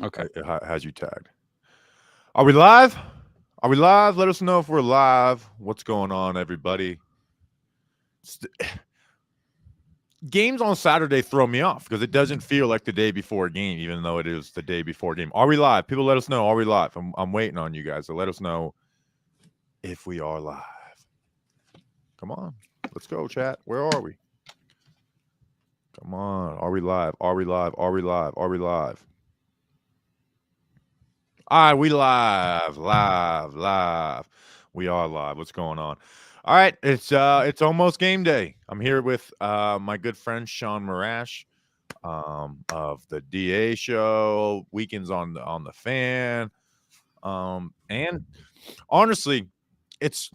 Okay. It has you tagged. Are we live? Are we live? Let us know if we're live. What's going on, everybody? St- Games on Saturday throw me off because it doesn't feel like the day before a game, even though it is the day before a game. Are we live? People, let us know. Are we live? I'm waiting on you guys. So let us know if we are live. Come on. Let's go, chat. Where are we? Come on. Are we live? Are we live? Are we live? Are we live? All right, we live. We are live. What's going on? All right, it's almost game day. I'm here with my good friend Sean Marash of the DA show, Weekends on the Fan. And honestly, it's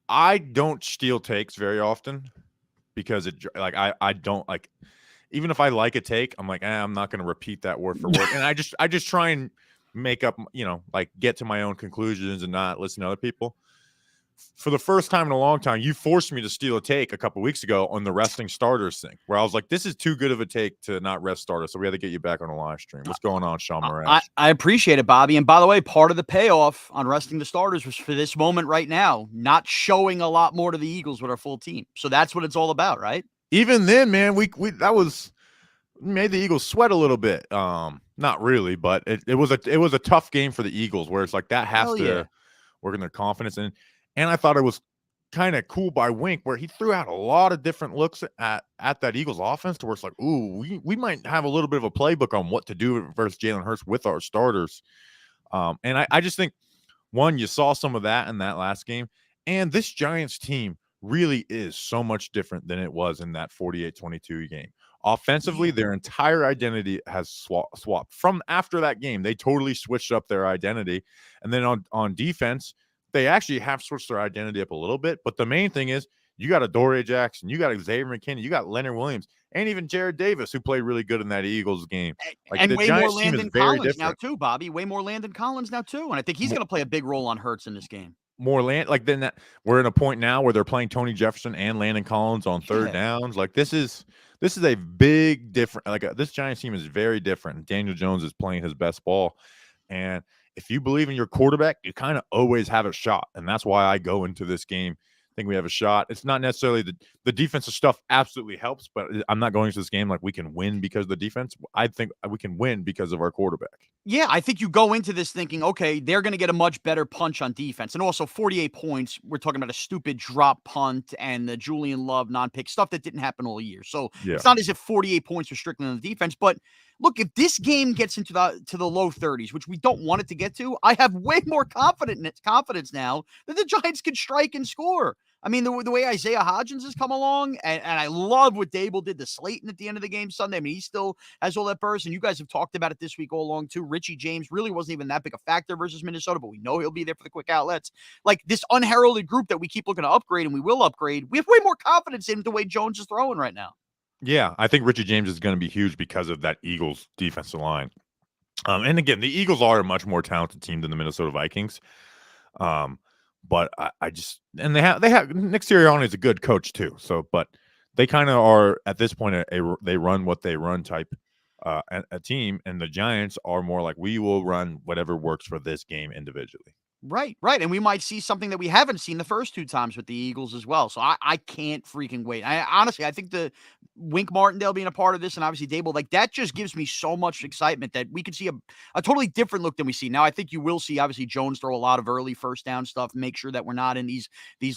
I don't steal takes very often because I don't like, even if I like a take, I'm like, I'm not going to repeat that word for word. And I just try and make up, like get to my own conclusions and not listen to other people. For the first time in a long time, you forced me to steal a take a couple weeks ago on the resting starters thing, where I was like, this is too good of a take to not rest starters. So we had to get you back on the live stream. What's going on, Sean Marash? I appreciate it, Bobby. And by the way, part of the payoff on resting the starters was for this moment right now, not showing a lot more to the Eagles with our full team. So that's what it's all about, right? Even then, man, we that was made the Eagles sweat a little bit. Not really, but it was a tough game for the Eagles where it's like that has Hell yeah. to work in their confidence. And I thought it was kind of cool by Wink where he threw out a lot of different looks at that Eagles offense to where it's like, ooh, we might have a little bit of a playbook on what to do versus Jalen Hurts with our starters. And I just think, one, you saw some of that in that last game. And this Giants team really is so much different than it was in that 48-22 game. Offensively, Yeah. their entire identity has swapped. From after that game, they totally switched up their identity. And then on defense, they actually have switched their identity up a little bit. But the main thing is you got Adoree Jackson, you got Xavier McKinney, you got Leonard Williams, and even Jared Davis, who played really good in that Eagles game. Like And the way more Giants team is Landon very Collins now, different. too, Bobby. Way more Landon Collins now, too. And I think he's going to play a big role on Hurts in this game. More land, like then that we're in a point now where they're playing Tony Jefferson and Landon Collins on third Yeah. downs. Like this is a big different. This Giants team is very different. Daniel Jones is playing his best ball, and if you believe in your quarterback, you kind of always have a shot, and that's why I go into this game. I think we have a shot. It's not necessarily the defensive stuff absolutely helps, but I'm not going into this game like we can win because of the defense. I think we can win because of our quarterback. Yeah, I think you go into this thinking, okay, they're going to get a much better punch on defense. And also 48 points, we're talking about a stupid drop punt and the Julian Love non-pick stuff that didn't happen all year. So Yeah. it's not as if 48 points were strictly on the defense. But look, if this game gets into the low 30s, which we don't want it to get to, I have way more confidence now that the Giants can strike and score. I mean, the way Isaiah Hodgins has come along, and I love what Dable did to Slayton at the end of the game Sunday. I mean, he still has all that burst, and you guys have talked about it this week all along, too. Richie James really wasn't even that big a factor versus Minnesota, but we know he'll be there for the quick outlets. Like this unheralded group that we keep looking to upgrade, and we will upgrade, we have way more confidence in the way Jones is throwing right now. Yeah, I think Richie James is going to be huge because of that Eagles defensive line. And again, the Eagles are a much more talented team than the Minnesota Vikings. But I just, and they have Nick Sirianni is a good coach too. So, but they kind of are at this point they run what they run type a team, and the Giants are more like we will run whatever works for this game individually. Right. And we might see something that we haven't seen the first two times with the Eagles as well. So I can't freaking wait. Honestly, I think the Wink Martindale being a part of this and obviously Dable, like that just gives me so much excitement that we could see a totally different look than we see. Now, I think you will see obviously Jones throw a lot of early first down stuff, make sure that we're not in these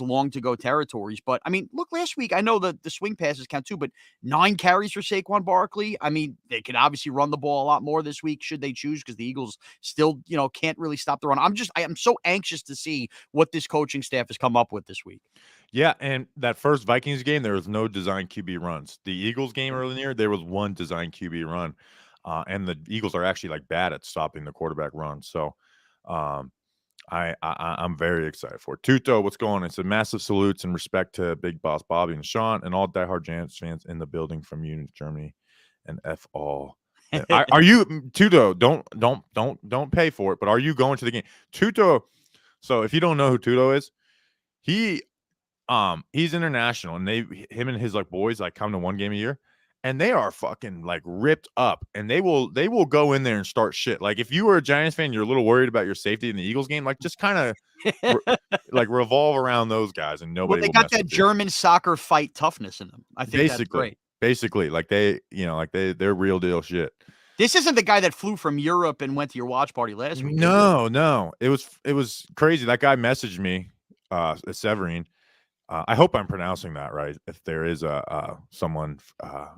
long to go territories. But I mean, look, last week, I know the swing passes count too, but 9 carries for Saquon Barkley. I mean, they could obviously run the ball a lot more this week should they choose because the Eagles still, can't really stop the run. I am so anxious to see what this coaching staff has come up with this week. Yeah, and that first Vikings game, there was no design QB runs. The Eagles game early in the year, there was one design QB run, and the Eagles are actually like bad at stopping the quarterback run. So, um, I'm very excited for it. Tuto, what's going on? It's a massive salutes and respect to Big Boss Bobby and Sean and all diehard Giants fans in the building from Munich, Germany, and F all. Are you Tuto? Don't pay for it. But are you going to the game, Tuto? So if you don't know who Tuto is, he he's international, and him and his like boys like come to one game a year, and they are fucking like ripped up, and they will go in there and start shit. Like if you were a Giants fan, you're a little worried about your safety in the Eagles game, like just kind of like revolve around those guys, and Well, nobody they will got mess that with you. German soccer fight toughness in them. I think that's Basically, great. basically, like they're real deal shit. This isn't the guy that flew from Europe and went to your watch party last week, is it? No, no, it was crazy. That guy messaged me, Severine. I hope I'm pronouncing that right. If there is a someone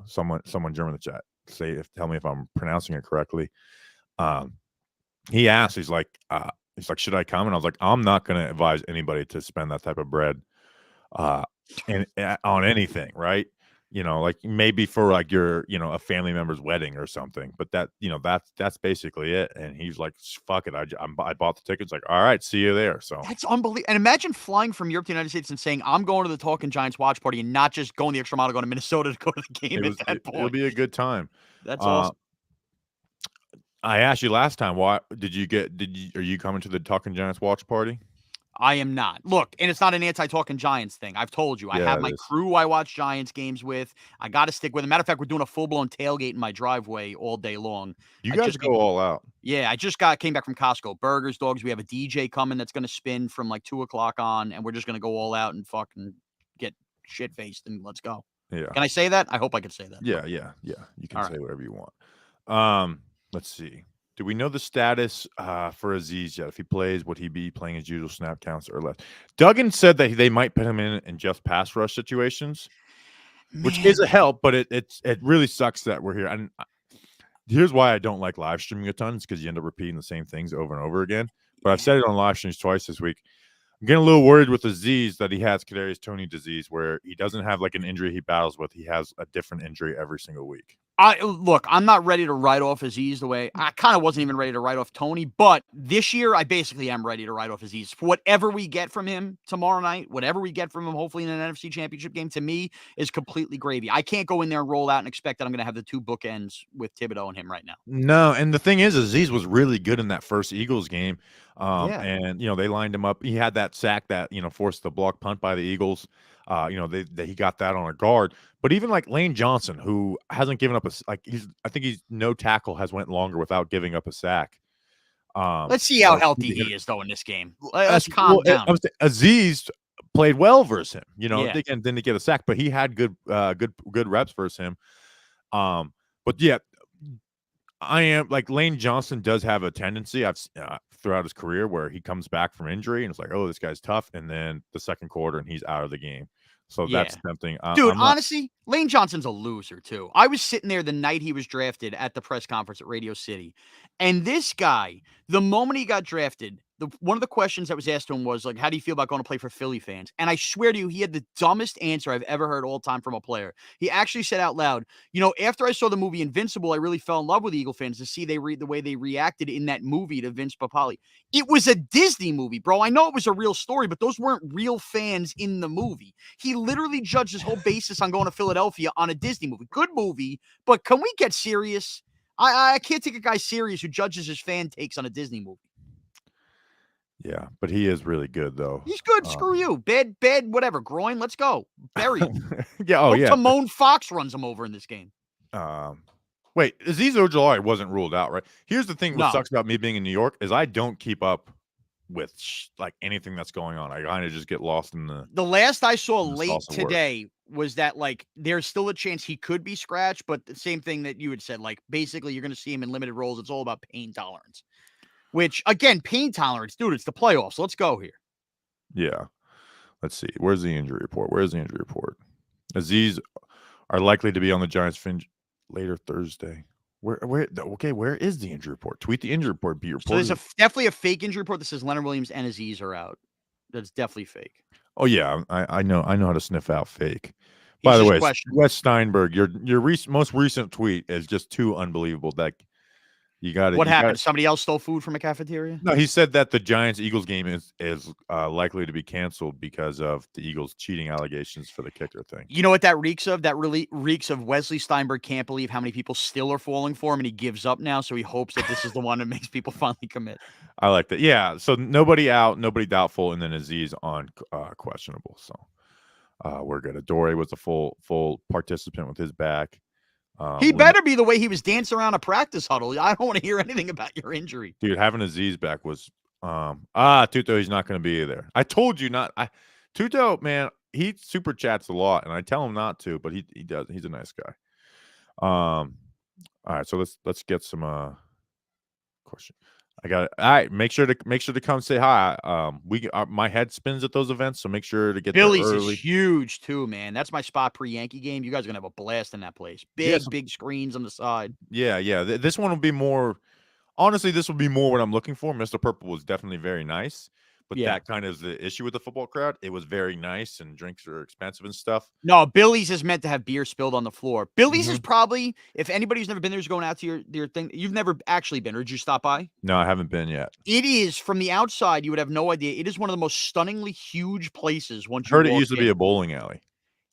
German in the chat, tell me if I'm pronouncing it correctly. Um, he asked, he's like, should I come? And I was like, I'm not going to advise anybody to spend that type of bread, uh, on anything, right? Like maybe for like a family member's wedding or something, but that's basically it. And he's like, fuck it. I bought the tickets. Like, all right, see you there. So That's unbelievable. And imagine flying from Europe to the United States and saying, I'm going to the Talking Giants watch party and not just going the extra mile to go to Minnesota to go to the game at that it'll point. be a good time. That's Uh, awesome. I asked you last time, why are you coming to the Talking Giants watch party? I am not. Look, and it's not an anti-Talking Giants thing. I've told you. I Yeah, have it my is. crew I watch Giants games with. I got to stick with them. Matter of fact, we're doing a full-blown tailgate in my driveway all day long. You I guys just go all out. Yeah, I just came back from Costco. Burgers, dogs. We have a DJ coming that's gonna spin from like 2 o'clock on, and we're just gonna go all out and fucking get shit faced and let's go. Yeah. Can I say that? I hope I can say that. Yeah, yeah, yeah. You can All say right. whatever you want. Let's see. Do we know the status for Aziz yet? If he plays, would he be playing his usual snap counts or less? Duggan said that they might put him in just pass rush situations, which is Man, a help, but it really sucks that we're here. And here's why I don't like live streaming a ton. It's because you end up repeating the same things over and over again. But I've yeah. said it on live streams twice this week. I'm getting a little worried with Aziz that he has Kadarius Toney disease, where he doesn't have like an injury he battles with. He has a different injury every single week. Look, I'm not ready to write off Aziz the way I kind of wasn't even ready to write off Tony, but this year I basically am ready to write off Aziz. For whatever we get from him tomorrow night, whatever we get from him, hopefully in an NFC Championship game, to me is completely gravy. I can't go in there and roll out and expect that I'm going to have the two bookends with Thibodeau and him right now. No, and the thing is, Aziz was really good in that first Eagles game. Yeah. And they lined him up. He had that sack that forced the block punt by the Eagles. He got that on a guard. But even like Lane Johnson, who hasn't given up I think he's no tackle has went longer without giving up a sack. Let's see how healthy he is though in this game. Let's calm down. Aziz played well versus him. Yeah. Again, didn't get a sack, but he had good reps versus him. But yeah, I am like Lane Johnson does have a tendency I've throughout his career where he comes back from injury and it's like, oh, this guy's tough, and then the second quarter and he's out of the game. So that's tempting. Dude, I'm not, honestly, Lane Johnson's a loser too. I was sitting there the night he was drafted at the press conference at Radio City, and this guy, the moment he got drafted, one of the questions that was asked to him was like, "How do you feel about going to play for Philly fans?" And I swear to you, he had the dumbest answer I've ever heard all time from a player. He actually said out loud, after I saw the movie Invincible, I really fell in love with Eagle fans to see the way they reacted in that movie to Vince Papale. It was a Disney movie, bro. I know it was a real story, but those weren't real fans in the movie. He literally judged his whole basis on going to Philadelphia on a Disney movie. Good movie, but can we get serious? I can't take a guy serious who judges his fan takes on a Disney movie. Yeah, but he is really good though. He's good. Screw you. Bad, whatever. Groin. Let's go. Bury him. Yeah. Oh, yeah. Timon Fox runs him over in this game. Wait, Aziz Ojolari wasn't ruled out, right? Here's the thing. What No. sucks about me being in New York is I don't keep up with like anything that's going on. I kind of just get lost in the last I saw the late salsa work. today was that like there's still a chance he could be scratched, but the same thing that you had said, like basically you're going to see him in limited roles. It's all about pain tolerance, which again, pain tolerance, dude, it's the playoffs. Let's go here. Yeah. Let's see. Where's the injury report? Aziz are likely to be on the Giants later Thursday. Where is the injury report? Tweet the injury report. Be reported. So there's definitely a fake injury report that says Leonard Williams and Aziz are out. That's definitely fake. Oh yeah, I know how to sniff out fake. By the way, Wes Steinberg, your most recent tweet is just too unbelievable. That you got it. What happened? Somebody else stole food from a cafeteria? No, he said that the Giants-Eagles game is likely to be canceled because of the Eagles cheating allegations for the kicker thing. You know what that reeks of? That really reeks of Wesley Steinberg can't believe how many people still are falling for him, and he gives up now, so he hopes that this is the one that makes people finally commit. I like that. Yeah, so nobody out, nobody doubtful, and then Aziz on questionable. So we're good. Adore was a full participant with his back. He When better be the way he was dancing around a practice huddle. I don't want to hear anything about your injury. dude, having Aziz back was Tuto, he's not going to be there. I told you not. Tuto, man, he super chats a lot, and I tell him not to, but he does. He's a nice guy. All right, so let's get some question. I got it. All right, make sure to come say hi. My head spins at those events, so make sure to get there Billy's is early. huge too, man. That's my spot pre-Yankee game. You guys are gonna have a blast in that place. Yes. Big screens on the side. Yeah. This one will be more. Honestly, this will be more what I'm looking for. Mr. Purple was definitely very nice, but Yeah. that kind of is the issue with the football crowd. It was very nice, and drinks are expensive and stuff. No, Billy's is meant to have beer spilled on the floor. Billy's is Mhm. probably, if anybody who's never been there is going out to your thing, you've never actually been, or did you stop by? No, I haven't been yet. It is, from the outside, you would have no idea. It is one of the most stunningly huge places once you Heard it walk used to be in. a bowling alley.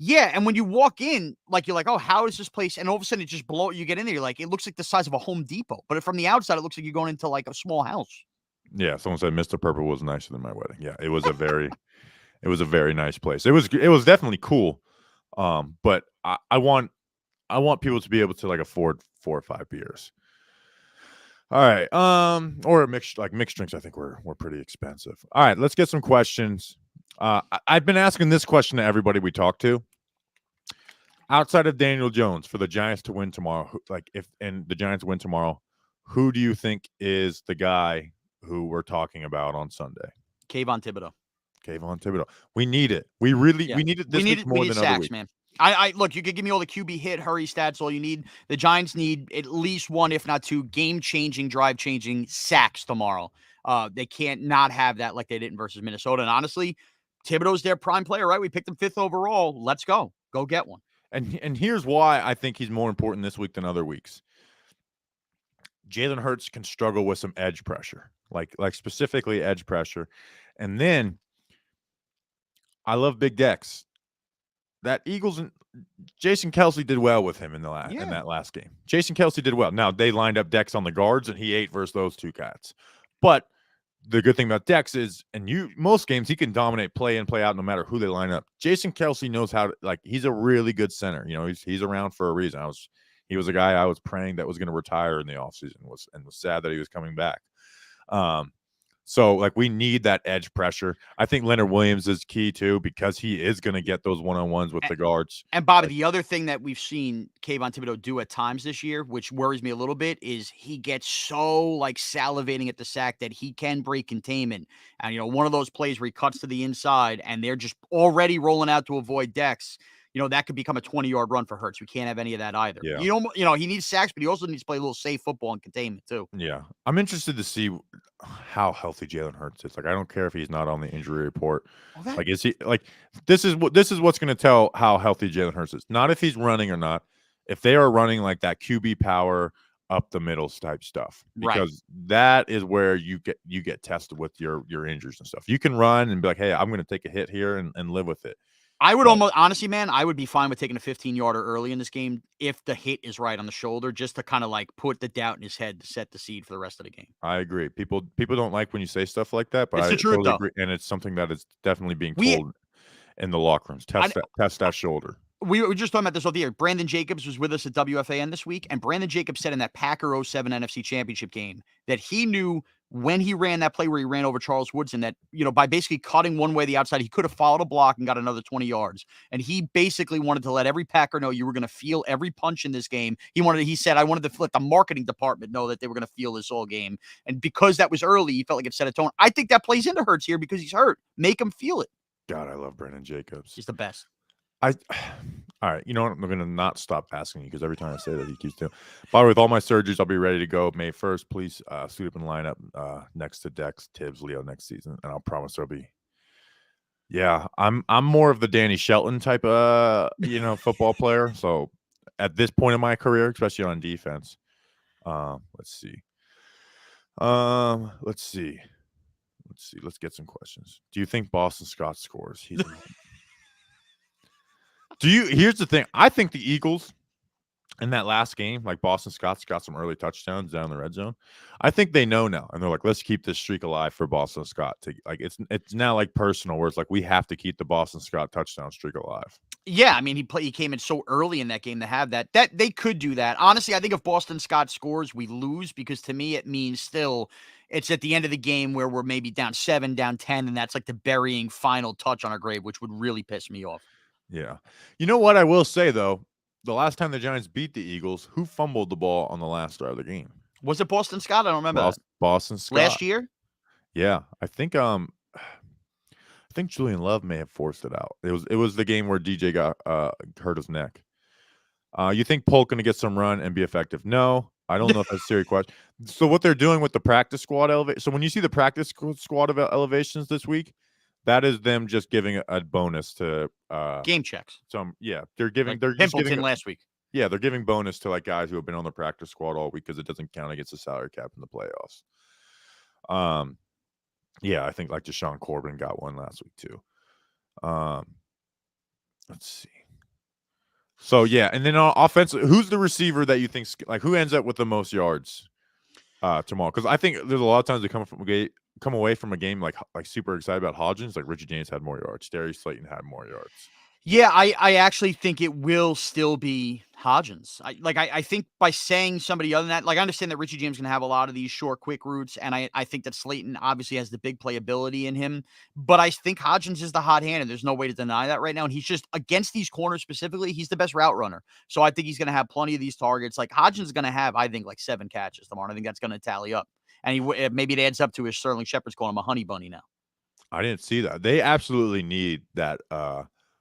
Yeah, and when you walk in, like, you're like, "Oh, how is this place?" And all of a sudden, it just you get in there, you're like, it looks like the size of a Home Depot, but from the outside, it looks like you're going into, like, a small house. Yeah, someone said Mr. Purple was nicer than my wedding. Yeah, it was a very nice place. It was definitely cool. But I want people to be able to like afford 4 or 5 beers. All right. Or mixed drinks, I think were pretty expensive. All right, let's get some questions. I've been asking this question to everybody we talk to. Outside of Daniel Jones, for the Giants to win tomorrow, the Giants win tomorrow, who do you think is the guy who we're talking about on Sunday? Kayvon Thibodeau. Kayvon Thibodeau. We need it. We need it this week more than other sacks, weeks. man. I look, you could give me all the QB hit, hurry stats, all you need. The Giants need at least one, if not two, game-changing, drive-changing sacks tomorrow. They can't not have that like they didn't versus Minnesota. And honestly, Thibodeau's their prime player, right? We picked him 5th overall. Let's go. Go get one. And here's why I think he's more important this week than other weeks. Jalen Hurts can struggle with some edge pressure, like specifically edge pressure. And then I love Big Dex. That Eagles and Jason Kelce did well with him in that last game. Jason Kelce did well. Now they lined up Dex on the guards, and he ate versus those two cats. But the good thing about Dex is, most games he can dominate play in, play out, no matter who they line up. Jason Kelce knows how to, he's a really good center. He's around for a reason. He was a guy I was praying that was going to retire in the offseason, was sad that he was coming back. So we need that edge pressure. I think Leonard Williams is key too, because he is going to get those one-on-ones with the guards. And Bobby, the other thing that we've seen Kayvon Thibodeau do at times this year, which worries me a little bit, is he gets so salivating at the sack that he can break containment. And one of those plays where he cuts to the inside and they're just already rolling out to avoid Dex. That could become a 20-yard run for Hurts. We can't have any of that either. Yeah. He needs sacks, but he also needs to play a little safe football and containment too. Yeah. I'm interested to see how healthy Jalen Hurts is. I don't care if he's not on the injury report. Is he this is what's going to tell how healthy Jalen Hurts is. Not if he's running or not. If they are running that QB power up the middle type stuff, because that is where you get tested with your injuries and stuff. You can run and be like, hey, I'm going to take a hit here and live with it. I would honestly, man, I would be fine with taking a 15-yarder early in this game if the hit is right on the shoulder, just to kind of put the doubt in his head to set the seed for the rest of the game. I agree. People don't like when you say stuff like that, but it's the truth, totally agree. And it's something that is definitely being told in the locker rooms. Test that shoulder. We were just talking about this all the year. Brandon Jacobs was with us at WFAN this week, and Brandon Jacobs said in that Packer 07 NFC Championship game that he knew when he ran that play where he ran over Charles Woodson that, by basically cutting one way the outside, he could have followed a block and got another 20 yards. And he basically wanted to let every Packer know you were going to feel every punch in this game. He said, I wanted to let the marketing department know that they were going to feel this all game. And because that was early, he felt like it set a tone. I think that plays into Hurts here because he's hurt. Make him feel it. God, I love Brandon Jacobs. He's the best. All right, you know what? I'm going to not stop asking you because every time I say that, he keeps doing. By the way, with all my surgeries, I'll be ready to go May 1st. Please suit up and line up next to Dex, Tibbs, Leo next season, and I'll promise there'll be. Yeah, I'm more of the Danny Shelton type football player. So at this point in my career, especially on defense, let's see. Let's get some questions. Do you think Boston Scott scores? Here's the thing. I think the Eagles in that last game, like Boston Scott's got some early touchdowns down in the red zone. I think they know now, and they're like, let's keep this streak alive for Boston Scott. To like, it's now like personal, where it's like we have to keep the Boston Scott touchdown streak alive. Yeah, I mean, he came in so early in that game to have that. That they could do that. Honestly, I think if Boston Scott scores, we lose because to me it means still it's at the end of the game where we're maybe down 7, down 10, and that's like the burying final touch on our grave, which would really piss me off. Yeah, you know what I will say though, the last time the Giants beat the Eagles, who fumbled the ball on the last drive of the game? Was it Boston Scott? I don't remember that. Boston Last Scott. year? Yeah, I think Julian Love may have forced it out. It was the game where DJ got hurt his neck. You think Polk going to get some run and be effective? No, I don't know if that's a serious question. So what they're doing with the practice squad elevation? So when you see the practice squad of elevations this week, that is them just giving a bonus to Game checks. some. Yeah, they're Like just giving. Pimpleton last week. Yeah, they're giving bonus to like guys who have been on the practice squad all week because it doesn't count against the salary cap in the playoffs. Yeah, I think like Deshaun Corbin got one last week too. Let's see. So yeah, and then on offense, who's the receiver that you think like who ends up with the most yards tomorrow? Because I think there's a lot of times they come away from a game like super excited about Hodgins. Like Richie James had more yards, Darius Slayton had more yards. Yeah, I actually think it will still be Hodgins. I think by saying somebody other than that, like I understand that Richie James can have a lot of these short, quick routes, and I think that Slayton obviously has the big playability in him. But I think Hodgins is the hot hand, and there's no way to deny that right now. And he's just against these corners specifically, he's the best route runner. So I think he's going to have plenty of these targets. Like Hodgins is going to have, I think, like 7 catches tomorrow. I think that's going to tally up, and maybe it adds up to his Sterling Shepard's calling him a honey bunny now. I didn't see that. They absolutely need that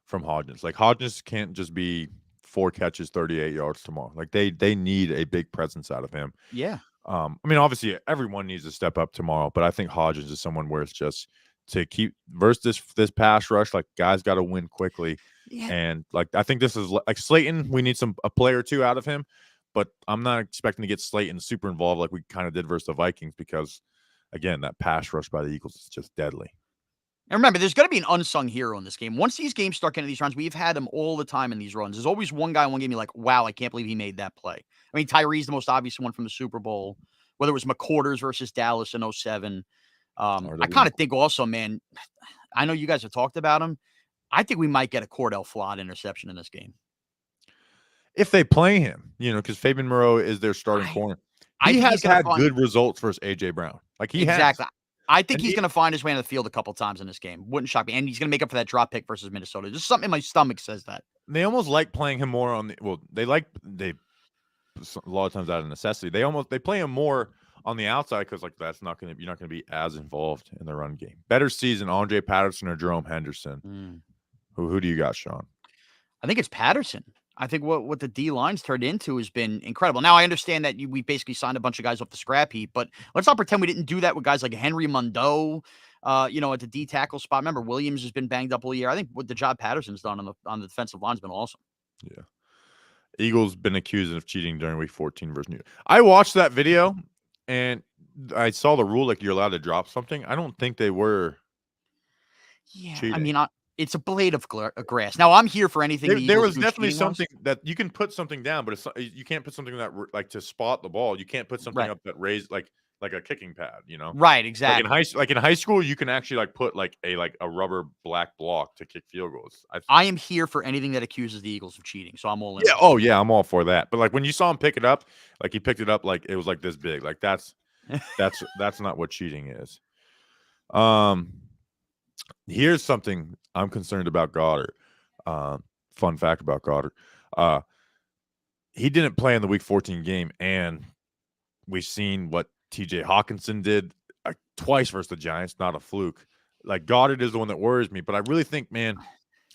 from Hodgins. Like Hodgins can't just be 4 catches, 38 yards tomorrow. Like they need a big presence out of him. Yeah. I mean, obviously everyone needs to step up tomorrow, but I think Hodgins is someone where it's just to keep versus this pass rush. Like guys got to win quickly, Yeah. and like I think this is like Slayton. We need a player or two out of him, but I'm not expecting to get Slayton super involved like we kind of did versus the Vikings because again that pass rush by the Eagles is just deadly. And remember, there's going to be an unsung hero in this game. Once these games start getting these runs, we've had them all the time in these runs. There's always one guy in one game you're like, wow, I can't believe he made that play. I mean, Tyree's the most obvious one from the Super Bowl, whether it was McCorders versus Dallas in 07. I kind of think also, man, I know you guys have talked about him. I think we might get a Cordell Flott interception in this game. If they play him, because Fabian Moreau is their starting corner. He has had good results versus A.J. Brown. Like he exactly. has. I think he's going to find his way on the field a couple times in this game. Wouldn't shock me. And he's going to make up for that drop pick versus Minnesota. Just something in my stomach says that. They almost like playing him more on the they a lot of times out of necessity. They play him more on the outside because like you're not going to be as involved in the run game. Better season, Andre Patterson or Jerome Henderson. Who do you got, Sean? I think it's Patterson. I think what the D line's turned into has been incredible. Now I understand that we basically signed a bunch of guys off the scrap heap, but let's not pretend we didn't do that with guys like Henry Mondeau, at the D tackle spot. Remember, Williams has been banged up all year. I think what the job Patterson's done on the defensive line's been awesome. Yeah. Eagles been accused of cheating during week 14 versus New York. I watched that video and I saw the rule like you're allowed to drop something. I don't think they were cheating. I mean, it's a blade of grass. Now I'm here for anything. There was definitely something that you can put something down, but you can't put something that like to spot the ball. You can't put something up that raised like a kicking pad. Right? Exactly. Like in high school, you can actually like put like a rubber black block to kick field goals. I am here for anything that accuses the Eagles of cheating, so I'm all in. Yeah. Oh yeah, I'm all for that. But like when you saw him pick it up, like he picked it up like it was like this big. Like that's not what cheating is. Here's something I'm concerned about Goddard. Fun fact about Goddard. He didn't play in the week 14 game, and we've seen what TJ Hawkinson did twice versus the Giants, not a fluke. Like Goddard is the one that worries me, but I really think, man,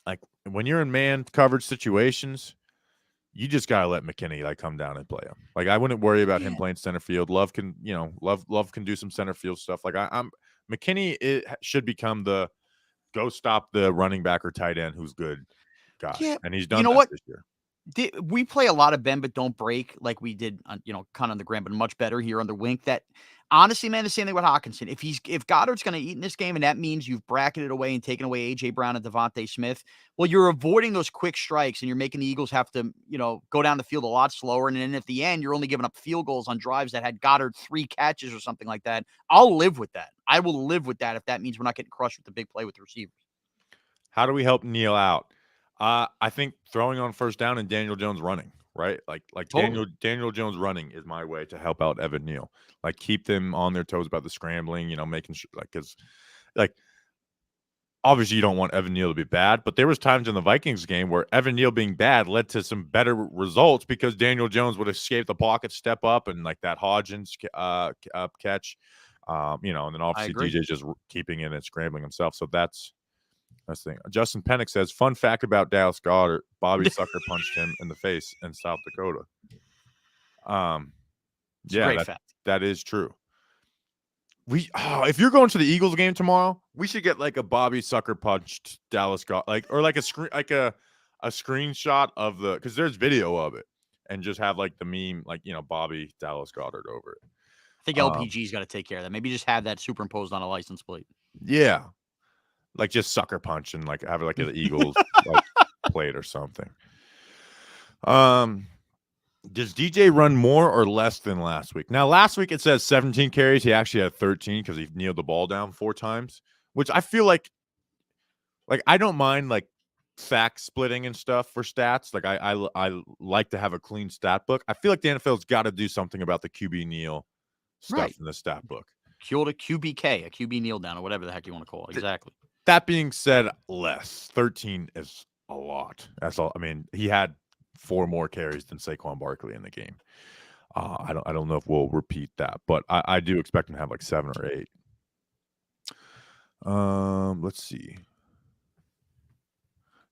like when you're in man coverage situations, you just gotta let McKinney like come down and play him. Like I wouldn't worry about him playing center field. Love can do some center field stuff. Like I'm McKinney should become the go stop the running back or tight end who's good guy. And he's done that this year. We play a lot of bend but don't break like we did, kind of on the Grand, but much better here under Wink. That Honestly, man, the same thing with Hawkinson. If Goddard's going to eat in this game, and that means you've bracketed away and taken away AJ Brown and Devontae Smith, well, you're avoiding those quick strikes, and you're making the Eagles have to, go down the field a lot slower. And then at the end, you're only giving up field goals on drives that had Goddard 3 catches or something like that. I'll live with that. I will live with that if that means we're not getting crushed with the big play with the receivers. How do we help Neal out? I think throwing on first down and Daniel Jones running, right? Like Totally. Daniel Jones running is my way to help out Evan Neal. Like keep them on their toes about the scrambling, making sure because like obviously you don't want Evan Neal to be bad, but there was times in the Vikings game where Evan Neal being bad led to some better results because Daniel Jones would escape the pocket, step up, and like that Hodgins catch, and then I obviously agree. DJ's just keeping in and scrambling himself. So that's the thing. Justin Pennick says, fun fact about Dallas Goedert, Bobby Sucker punched him in the face in South Dakota. It's a great fact. That is true. If you're going to the Eagles game tomorrow, we should get like a Bobby Sucker punched Dallas Goedert, or like a screenshot of because there's video of it, and just have like the meme, like Bobby Dallas Goedert over it. I think LPG's got to take care of that. Maybe just have that superimposed on a license plate. Yeah, like just sucker punch and like have like an Eagles like plate or something. Does DJ run more or less than last week? Now, last week it says 17 carries. He actually had 13 because he kneeled the ball down 4 times, which I feel like I don't mind like fact splitting and stuff for stats. Like I like to have a clean stat book. I feel like the NFL's got to do something about the QB kneel stuff in the stat book. QBK, a QB kneel down, or whatever the heck you want to call it. Exactly. That being said, less 13 is a lot. That's all. I mean, he had 4 more carries than Saquon Barkley in the game. I don't know if we'll repeat that, but I do expect him to have like 7 or 8. Let's see.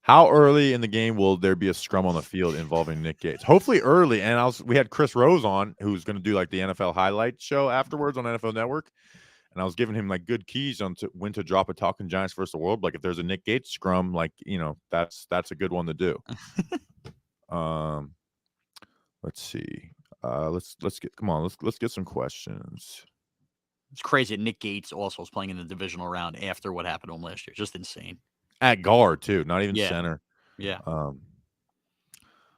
How early in the game will there be a scrum on the field involving Nick Gates? Hopefully early. And we had Chris Rose on, who's going to do like the NFL highlight show afterwards on NFL Network. And I was giving him like good keys on when to drop a Talking Giants versus the world. Like if there's a Nick Gates scrum, like that's a good one to do. Let's see. Let's get some questions. It's crazy that Nick Gates also is playing in the divisional round after what happened to him last year. Just insane. At guard too, not even center. Yeah.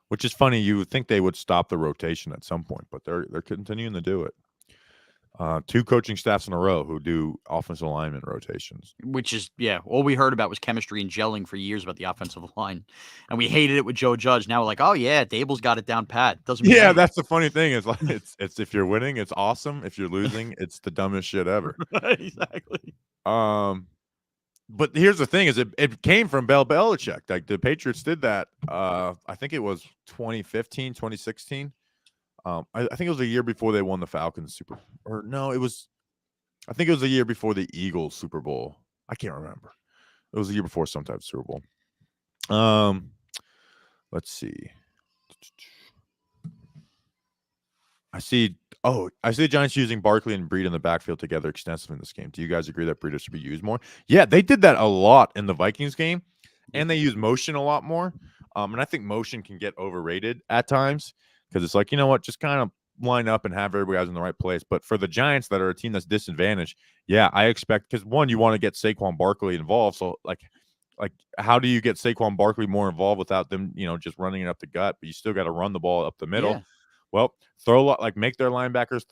Which is funny. You would think they would stop the rotation at some point, but they're continuing to do it. 2 coaching staffs in a row who do offensive lineman rotations. Which is, all we heard about was chemistry and gelling for years about the offensive line. And we hated it with Joe Judge. Now we're like, oh, yeah, Dable's got it down pat. Doesn't mean anything. That's the funny thing. Is like it's if you're winning, it's awesome. If you're losing, it's the dumbest shit ever. Exactly. But here's the thing: is it came from Bill Belichick. Like the Patriots did that. I think it was 2015, 2016. I think it was a year before they won the Falcons I think it was a year before the Eagles Super Bowl. I can't remember. It was a year before some type of Super Bowl. Let's see. I see the Giants using Barkley and Breida in the backfield together extensively in this game. Do you guys agree that Breida should be used more? Yeah, they did that a lot in the Vikings game, and they use motion a lot more. And I think motion can get overrated at times because it's like, you know what, just kind of line up and have everybody in the right place. But for the Giants that are a team that's disadvantaged, I expect, because one, you want to get Saquon Barkley involved. So like how do you get Saquon Barkley more involved without them, just running it up the gut? But you still got to run the ball up the middle. Yeah. Well, throw a lot, like make their linebackers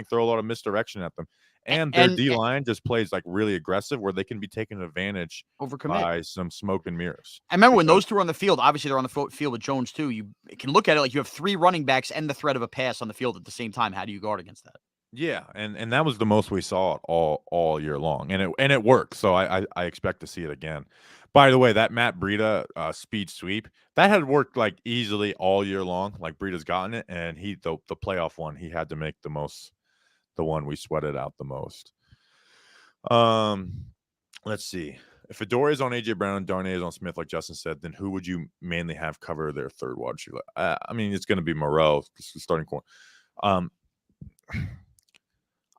throw a lot of misdirection at them. And their D-line just plays like really aggressive where they can be taken advantage by some smoke and mirrors. I remember when those two are on the field, obviously they're on the field with Jones too. You can look at it like you have 3 running backs and the threat of a pass on the field at the same time. How do you guard against that? Yeah, and that was the most we saw all year long, and it worked. So I expect to see it again. By the way, that Matt Breida speed sweep that had worked like easily all year long. Like Breida's gotten it, and the playoff one he had to make the one we sweated out the most. Let's see. If Fedora is on AJ Brown and Darnay is on Smith, like Justin said, then who would you mainly have cover their third wide receiver? I mean, it's going to be Moreau, starting corner.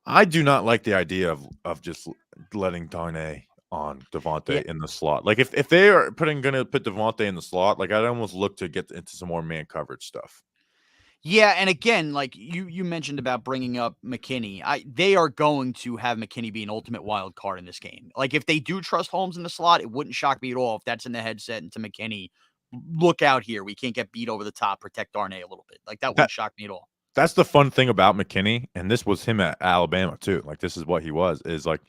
I do not like the idea of just letting Darnay on Devontae in the slot. Like if they are going to put Devontae in the slot, like I'd almost look to get into some more man coverage stuff. Yeah, and again, like you mentioned about bringing up McKinney, they are going to have McKinney be an ultimate wild card in this game. Like if they do trust Holmes in the slot, it wouldn't shock me at all if that's in the headset and to McKinney, look out here, we can't get beat over the top, protect Darnay a little bit. Like that That wouldn't shock me at all. that's the fun thing about McKinney, and this was him at Alabama too. Like this is what he was. Is like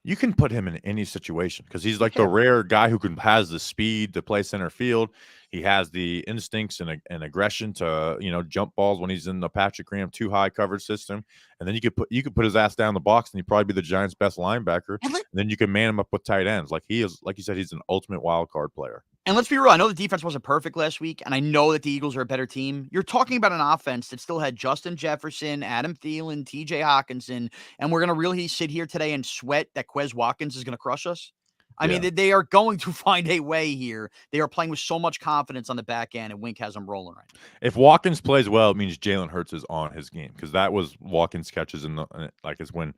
you can put him in any situation because he's like the Yeah. rare guy who has the speed to play center field. He has the instincts and aggression to jump balls when he's in the Patrick Graham too high coverage system. And then you could put his ass down the box and he'd probably be the Giants' best linebacker. And And then you can man him up with tight ends. Like he is, like you said, he's an ultimate wild card player. And let's be real, I know the defense wasn't perfect last week, and I know that the Eagles are a better team. You're talking about an offense that still had Justin Jefferson, Adam Thielen, TJ Hawkinson, and we're going to really sit here today and sweat that Quez Watkins is going to crush us. I mean, Yeah. they are going to find a way here. They are playing with so much confidence on the back end, and Wink has them rolling right now. If Watkins plays well, it means Jalen Hurts is on his game because that was Watkins catches is when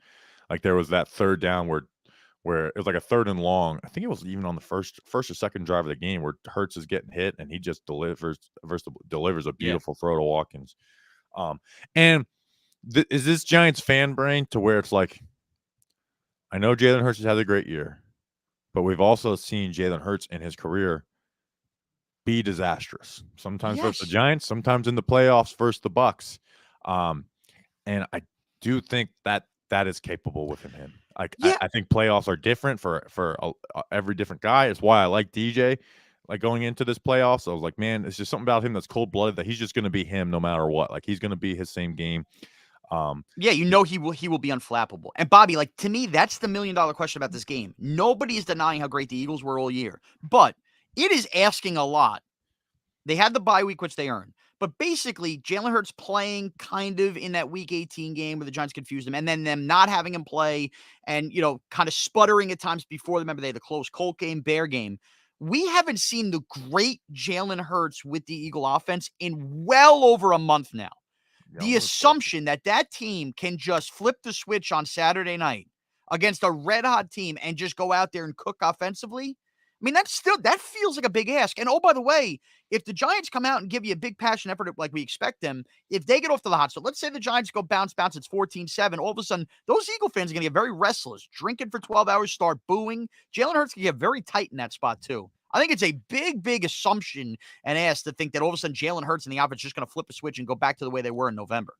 like there was that third down where it was like a third and long. I think it was even on the first or second drive of the game where Hurts is getting hit and he just delivers a Yeah. beautiful throw to Watkins. And is this Giants fan brain to where it's like, I know Jalen Hurts has had a great year, but we've also seen Jalen Hurts in his career be disastrous. Sometimes versus the Yes. Giants, sometimes in the playoffs versus the Bucks. And I do think that is capable within him. Like Yeah. I think playoffs are different for every different guy. It's why I like DJ. Like going into this playoffs, I was like, man, it's just something about him that's cold blooded that he's just going to be him no matter what. Like he's going to be his same game. Yeah, he will be unflappable. And Bobby, like to me, that's the $1,000,000 question about this game. Nobody is denying how great the Eagles were all year, but it is asking a lot. They had the bye week, which they earned. But basically, Jalen Hurts playing kind of in that Week 18 game where the Giants confused him, and then them not having him play and, kind of sputtering at times before. Remember, they had the close Colt game, Bear game. We haven't seen the great Jalen Hurts with the Eagle offense in well over a month now. Yeah, The assumption that that team can just flip the switch on Saturday night against a red hot team and just go out there and cook offensively. I mean, that feels like a big ask. And oh, by the way, if the Giants come out and give you a big passion effort like we expect them, if they get off to the hot start, let's say the Giants go bounce, it's 14-7, all of a sudden, those Eagle fans are going to get very restless, drinking for 12 hours, start booing. Jalen Hurts can get very tight in that spot, too. I think it's a big, big assumption and ask to think that all of a sudden Jalen Hurts and the offense is just going to flip a switch and go back to the way they were in November.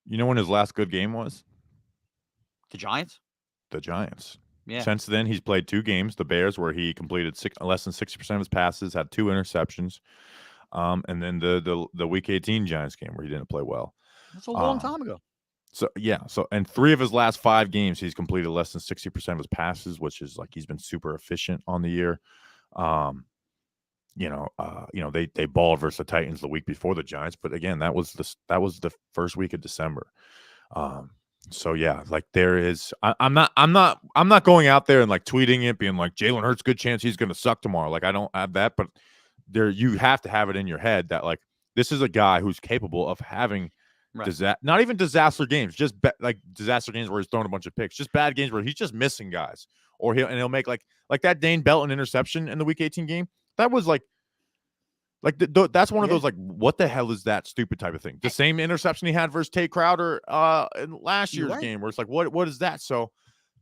You know when his last good game was? The Giants? The Giants. Yeah. Since then, he's played 2 games. The Bears, where he completed less than 60% of his passes, had 2 interceptions. And then the Week 18 Giants game where he didn't play well. That's a long time ago. So yeah, and 3 of his last 5 games, he's completed less than 60% of his passes, which is like he's been super efficient on the year. They balled versus the Titans the week before the Giants, but again, that was the first week of December. So yeah, like there is, I'm not going out there and like tweeting it, being like Jalen Hurts, good chance he's going to suck tomorrow. Like I don't have that, but you have to have it in your head that like this is a guy who's capable of having not even disaster games, just like disaster games where he's throwing a bunch of picks, just bad games where he's just missing guys, or he'll make like that Dane Belton interception in the Week 18 game. That was like that's one of those like what the hell is that stupid type of thing. The same interception he had versus Tate Crowder in last year's game, where it's like what is that? So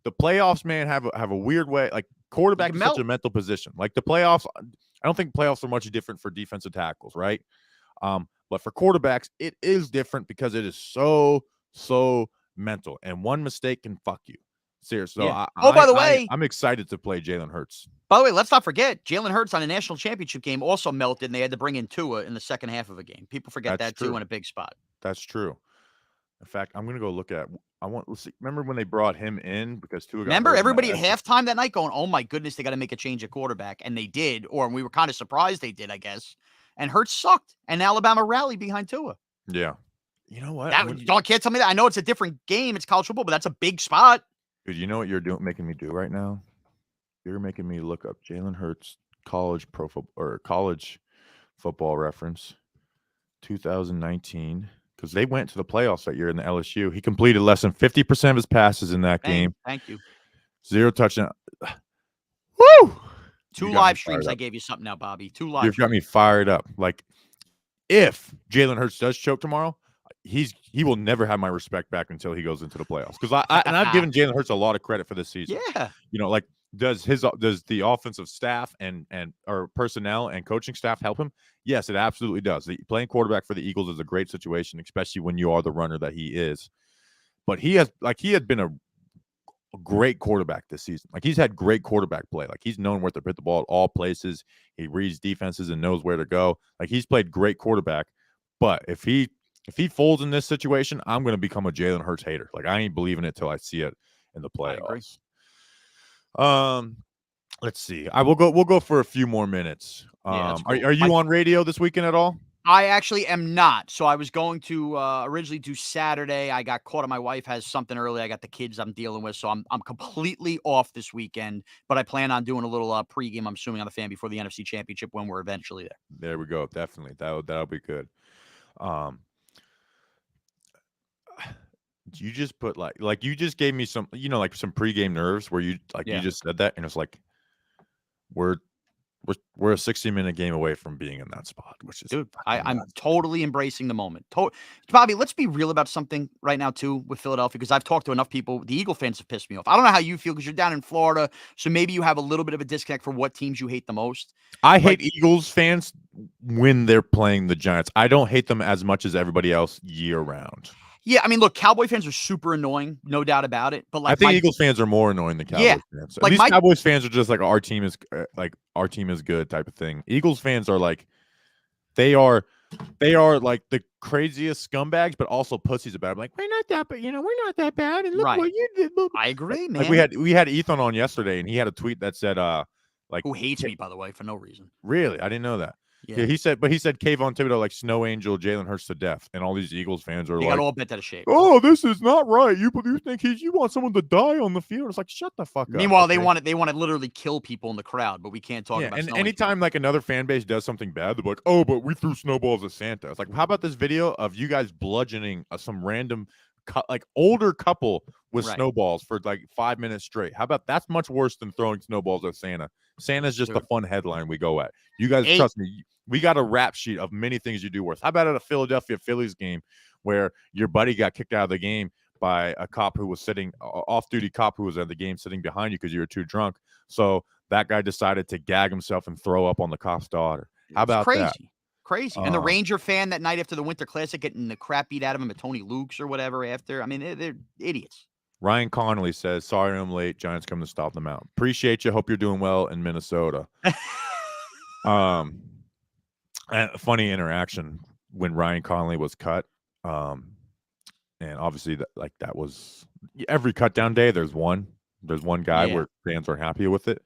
the playoffs, man, have a weird way. Like quarterback is such a mental position. Like the playoffs, I don't think playoffs are much different for defensive tackles, right? But for quarterbacks, it is different because it is so mental, and one mistake can fuck you. Seriously. Yeah. So by the way, I'm excited to play Jalen Hurts. By the way, let's not forget Jalen Hurts on a national championship game also melted, and they had to bring in Tua in the second half of a game. People forget that too in a big spot. That's true. In fact, I'm gonna go look at. Let's see. Remember when they brought him in because Tua? Remember everybody at halftime that night going, "Oh my goodness, they got to make a change at quarterback," and they did, or we were kind of surprised they did, I guess. And Hurts sucked, and Alabama rallied behind Tua. Yeah. You know what? Can't tell me that. I know it's a different game. It's college football, but that's a big spot. Dude, you know what you're making me do right now? You're making me look up Jalen Hurts college football reference 2019 because they went to the playoffs that year in the LSU. He completed less than 50% of his passes in that game. Thank you. 0 touchdown. Woo! 2 live streams. I gave you something now, Bobby. 2 live. You've got me fired up. Like, if Jalen Hurts does choke tomorrow, he will never have my respect back until he goes into the playoffs. Because I've given Jalen Hurts a lot of credit for this season. Yeah, Like does the offensive staff and or personnel and coaching staff help him? Yes, it absolutely does. Playing quarterback for the Eagles is a great situation, especially when you are the runner that he is. But he had been a great quarterback this season. Like he's had great quarterback play. Like he's known where to put the ball at all places. He reads defenses and knows where to go. Like he's played great quarterback. But if he folds in this situation, I'm going to become a Jalen Hurts hater. Like I ain't believing it till I see it in the playoffs. Let's see. We'll go for a few more minutes. Yeah, Are you on radio this weekend at all? I actually am not. So I was going to originally do Saturday. I got caught. My wife has something early. I got the kids I'm dealing with, so I'm completely off this weekend. But I plan on doing a little pregame. I'm assuming on the fan before the NFC Championship when we're eventually there. There we go. Definitely, that'll be good. You just put like you just gave me some like some pregame nerves where you you just said that and it's like we're a 60-minute game away from being in that spot, which is dude. I'm totally embracing the moment. Bobby, let's be real about something right now too with Philadelphia because I've talked to enough people. The Eagle fans have pissed me off. I don't know how you feel because you're down in Florida, so maybe you have a little bit of a disconnect for what teams you hate the most. I hate Eagles fans when they're playing the Giants. I don't hate them as much as everybody else year round. Yeah, I mean, look, Cowboy fans are super annoying, no doubt about it. But like, I think Eagles fans are more annoying than Cowboys fans. Like these Cowboys fans are just like our team is good type of thing. Eagles fans are like they are like the craziest scumbags, but also pussies about it. Like we're not that, but we're not that bad. And look what you did. I agree, man. Like we had Ethan on yesterday, and he had a tweet that said, who hates me, by the way, for no reason. Really, I didn't know that. Yeah, he said Kayvon Thibodeau like Snow Angel Jalen Hurts to death, and all these Eagles fans are got all bent out of shape. Oh, this is not right. You think you want someone to die on the field? It's like shut the fuck up. Meanwhile, they want to literally kill people in the crowd, but we can't talk about. And anytime like another fan base does something bad, they're like, oh, but we threw snowballs at Santa. It's like, how about this video of you guys bludgeoning some random older couple with snowballs for like 5 minutes straight? How about that's much worse than throwing snowballs at Santa? Santa's just a fun headline we go at. You guys trust me. We got a rap sheet of many things you do worse. How about at a Philadelphia Phillies game where your buddy got kicked out of the game by a cop who was sitting off-duty cop who was at the game sitting behind you because you were too drunk. So that guy decided to gag himself and throw up on the cop's daughter. How about that? Crazy. And the Ranger fan that night after the Winter Classic getting the crap beat out of him at Tony Luke's or whatever after. I mean, they're idiots. Ryan Connolly says, sorry I'm late. Giants come to stop them out. Appreciate you. Hope you're doing well in Minnesota. A funny interaction when Ryan Connolly was cut. And obviously that was every cut down day. There's one guy where fans are happy with it.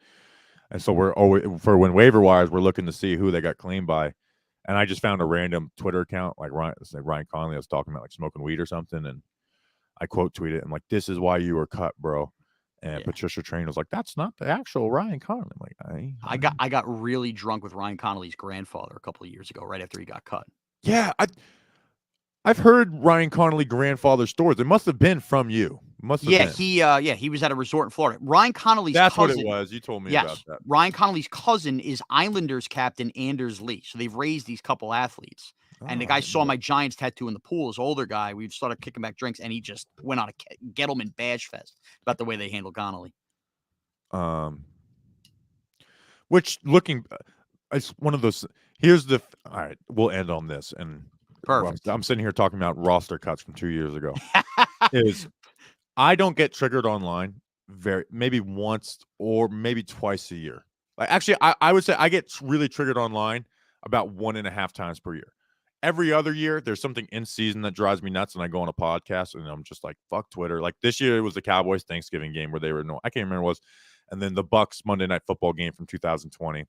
And so we're always, for when waiver wires, we're looking to see who they got claimed by. And I just found a random Twitter account like Ryan Connolly was talking about like smoking weed or something. And I quote tweeted and like, this is why you were cut, bro. And Patricia Train was like, that's not the actual Ryan Connolly. I'm like, I got really drunk with Ryan Connolly's grandfather a couple of years ago, right after he got cut. Yeah, I've heard Ryan Connolly grandfather stories. It must have been from you. He was at a resort in Florida. Ryan Connolly's cousin. What it was. You told me about that. Ryan Connolly's cousin is Islanders captain Anders Lee. So they've raised these couple athletes. And the guy saw my Giants tattoo in the pool, this older guy. We've started kicking back drinks, and he just went on a Gettleman bash fest about the way they handle Connolly. Which looking, it's one of those. All right, we'll end on this. And perfect. I'm sitting here talking about roster cuts from 2 years ago. I don't get triggered online maybe once or maybe twice a year. Like actually, I would say I get really triggered online about 1.5 times per year. Every other year, there's something in season that drives me nuts, and I go on a podcast, and I'm just like, fuck Twitter. Like this year, it was the Cowboys Thanksgiving game where they were I can't remember what it was, and then the Bucks Monday Night Football game from 2020.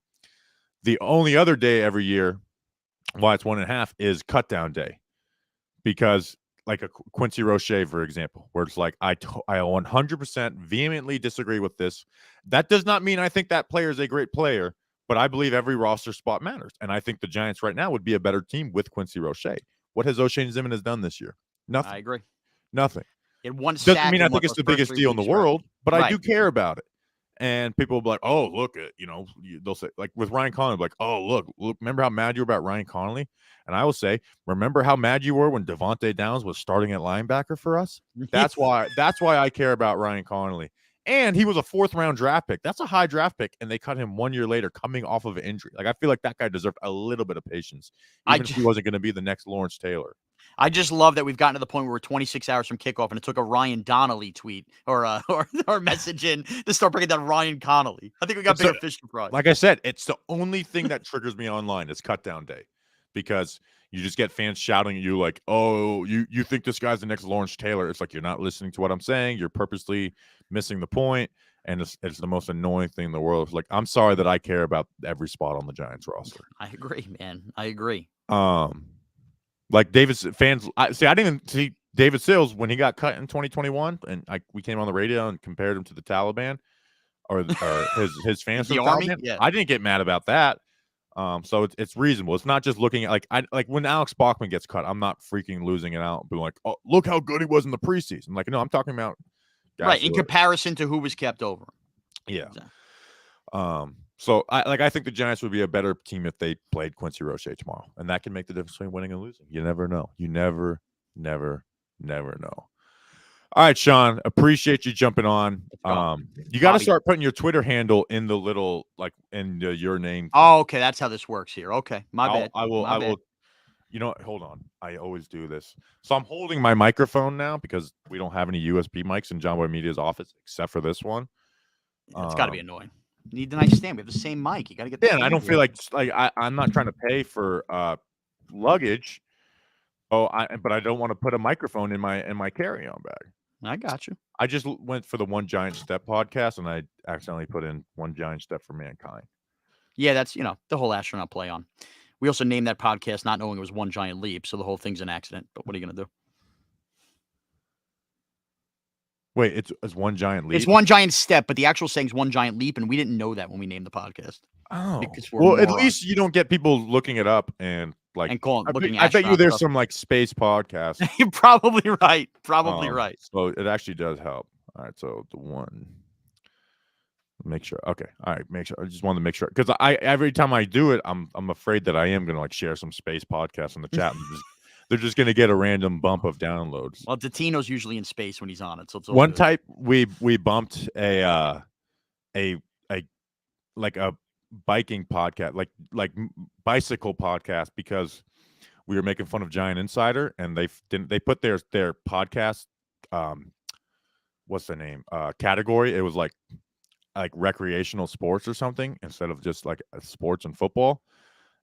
The only other day every year, why it's 1.5, is cut down day, because like a Quincy Roche, for example, where it's like I 100% vehemently disagree with this. That does not mean I think that player is a great player. But I believe every roster spot matters. And I think the Giants right now would be a better team with Quincy Roche. What has O'Shane Zimmons done this year? Nothing. I agree. Nothing. It one doesn't mean I think it's the biggest deal in the world, but I do care about it. and people will be like, "Oh, look at they'll say like with Ryan Connolly, like, "Oh, look, remember how mad you were about Ryan Connolly?" And I will say, "Remember how mad you were when Devontae Downs was starting at linebacker for us?" That's why I care about Ryan Connolly. And he was a 4th-round draft pick. That's a high draft pick, and they cut him 1 year later coming off of an injury. Like, I feel like that guy deserved a little bit of patience, I even if he wasn't gonna be the next Lawrence Taylor. I just love that we've gotten to the point where we're 26 hours from kickoff, and it took a Ryan Donnelly tweet or or message in to start breaking down Ryan Connolly. I think we got It's bigger fish to fry. like I said, it's the only thing that triggers me online is cut down day, because you just get fans shouting at you like, "Oh, you think this guy's the next Lawrence Taylor?" It's like you're not listening to what I'm saying. You're purposely missing the point, and it's the most annoying thing in the world. It's like, I'm sorry that I care about every spot on the Giants roster. I agree, man. I agree. Like David's fans, I didn't even see David Sills when he got cut in 2021, and we came on the radio and compared him to the Taliban or his fans The from the Army? Taliban. Yeah. I didn't get mad about that. So it's reasonable. It's not just looking at like when Alex Bachman gets cut, I'm not freaking losing it out, being like, "Oh, look how good he was in the preseason." Like, no, I'm talking about guys Right, in comparison to who was kept over. yeah. Exactly. So I think the Giants would be a better team if they played Quincy Roche tomorrow, and that can make the difference between winning and losing. You never know. You never know. All right, Sean, appreciate you jumping on. You got to start putting your Twitter handle in the little in your name. Oh, okay, that's how this works here. Okay, my bad. I will. You know, hold on. I always do this. So I'm holding my microphone now because we don't have any USB mics in John Boy Media's office except for this one. It's got to be annoying. You need a nice stand. We have the same mic. You got to get. Yeah, and I don't feel like I'm not trying to pay for luggage. But I don't want to put a microphone in my carry-on bag. I got you. I just went for the One Giant Step podcast, and I accidentally put in One Giant Step for Mankind. Yeah, that's the whole astronaut play on. We also named that podcast not knowing it was One Giant Leap, so the whole thing's an accident. But what are you gonna do? Wait, it's One Giant Leap? It's One Giant Step, but the actual saying's One Giant Leap, and we didn't know that when we named the podcast. Oh, well, at least you don't get people looking it up and looking. I bet you there's some space podcast. You're probably right. Right. So it actually does help. All right, so the one. Make sure. Okay. All right. Make sure. I just wanted to make sure because every time I do it, I'm afraid that I am going to share some space podcast in the chat. And they're just going to get a random bump of downloads. Well, Datino's usually in space when he's on it. So it's one type we bumped a biking podcast, like bicycle podcast, because we were making fun of Giant Insider, and they put their podcast what's the name category. It was like recreational sports or something instead of just sports and football.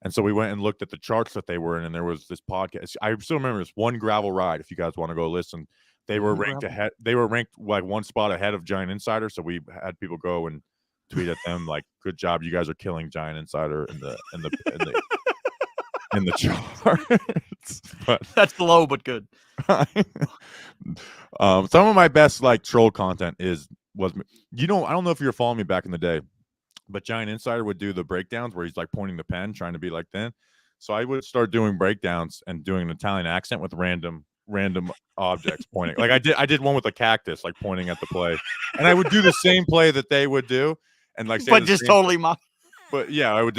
And so we went and looked at the charts that they were in, and there was this podcast. I still remember this One Gravel Ride. If you guys want to go listen, they were ranked ahead. They were ranked one spot ahead of Giant Insider. So we had people go and tweet at them like, "Good job, you guys are killing Giant Insider in the charts." But that's low but good. Some of my best troll content was I don't know if you were following me back in the day, but Giant Insider would do the breakdowns where he's pointing the pen, trying to be like them. So I would start doing breakdowns and doing an Italian accent with random objects pointing. I did one with a cactus, pointing at the play, and I would do the same play that they would do, and but just totally mock. But yeah, I would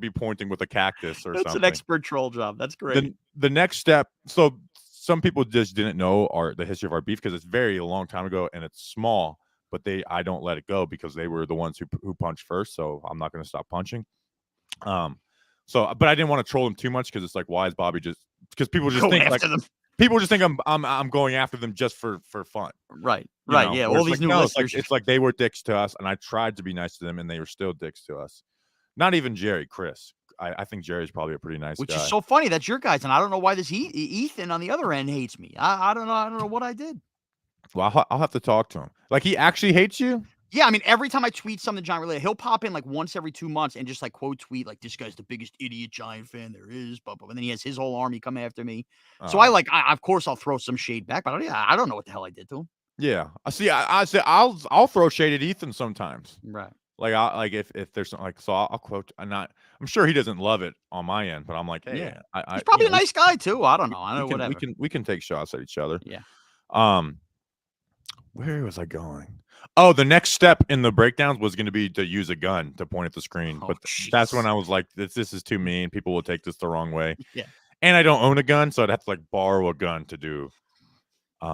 be pointing with a cactus or something. That's an expert troll job. That's great. The next step. So some people just didn't know the history of our beef because it's very a long time ago and it's small. But I don't let it go because they were the ones who punched first. So I'm not going to stop punching. But I didn't want to troll them too much because it's why is Bobby just because people just think I'm going after them just for fun. Right. Yeah. All these new listeners. It's like they were dicks to us, and I tried to be nice to them, and they were still dicks to us. Not even Jerry, Chris. I think Jerry's probably a pretty nice guy. Which is so funny. That's your guys, and I don't know why this Ethan on the other end hates me. I don't know. I don't know what I did. Well, I'll have to talk to him. He actually hates you? Yeah, I mean, every time I tweet something Giant related, he'll pop in once every 2 months and just quote tweet this guy's the biggest idiot Giant fan there is, blah, blah, and then he has his whole army come after me. So I of course I'll throw some shade back, but I don't know what the hell I did to him. Yeah, I see. I say I'll throw shade at Ethan sometimes. Right. If there's something so I'll quote. I'm sure he doesn't love it on my end, but I'm like, hey, yeah, he's probably a nice guy too. I don't know. We can take shots at each other. Yeah. Where was I going? Oh, the next step in the breakdowns was going to be to use a gun to point at the screen, Oh, but that's when jeez. I was like, this is too mean. People will take this the wrong way. Yeah. And I don't own a gun, so I'd have to like borrow a gun to do.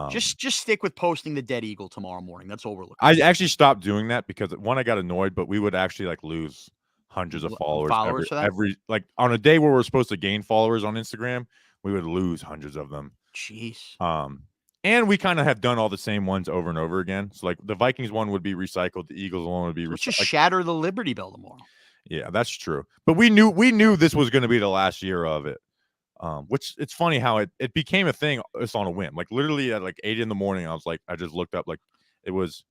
Just stick with posting the dead eagle tomorrow morning. That's all we're looking I for. actually stopped doing that because one, I got annoyed, but we would actually like lose hundreds of followers Followers for that? every like on a day where we're supposed to gain followers on Instagram, we would lose hundreds of them. Jeez. And we kind of have done all the same ones over and over again. So like the Vikings one would be recycled, the Eagles one would be Let's just recycled. shatter the Liberty Bell tomorrow. Yeah, that's true. But we knew this was going to be the last year of it. Which it's funny how it became a thing. It's on a whim. Like literally at like 8 a.m, I was like, I just looked up like it was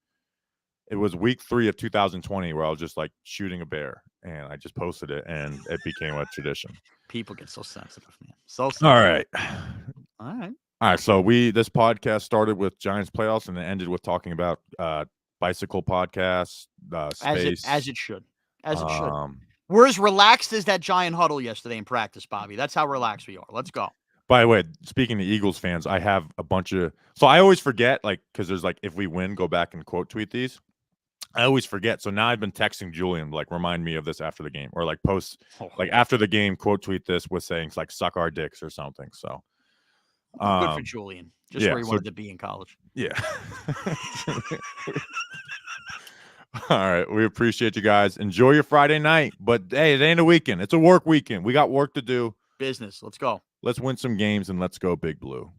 week 3 of 2020 where I was just like shooting a bear and I just posted it and it became a tradition. People get so sensitive, man. So sensitive. All right. All right. So this podcast started with Giants playoffs and it ended with talking about bicycle podcasts, space. As it should. As it should. We're as relaxed as that giant huddle yesterday in practice, Bobby. That's how relaxed we are. Let's go. By the way, speaking to Eagles fans, I have a bunch of – so I always forget, like, because there's like, if we win, go back and quote tweet these. I always forget. So now I've been texting Julian, like, remind me of this after the game. Or like post, like after the game, quote tweet this with saying, like, suck our dicks or something. So good for Julian. Just where he wanted to be in college. Yeah. All right. We appreciate you guys. Enjoy your Friday night. But, hey, it ain't a weekend. It's a work weekend. We got work to do. Business. Let's go. Let's win some games and let's go Big Blue.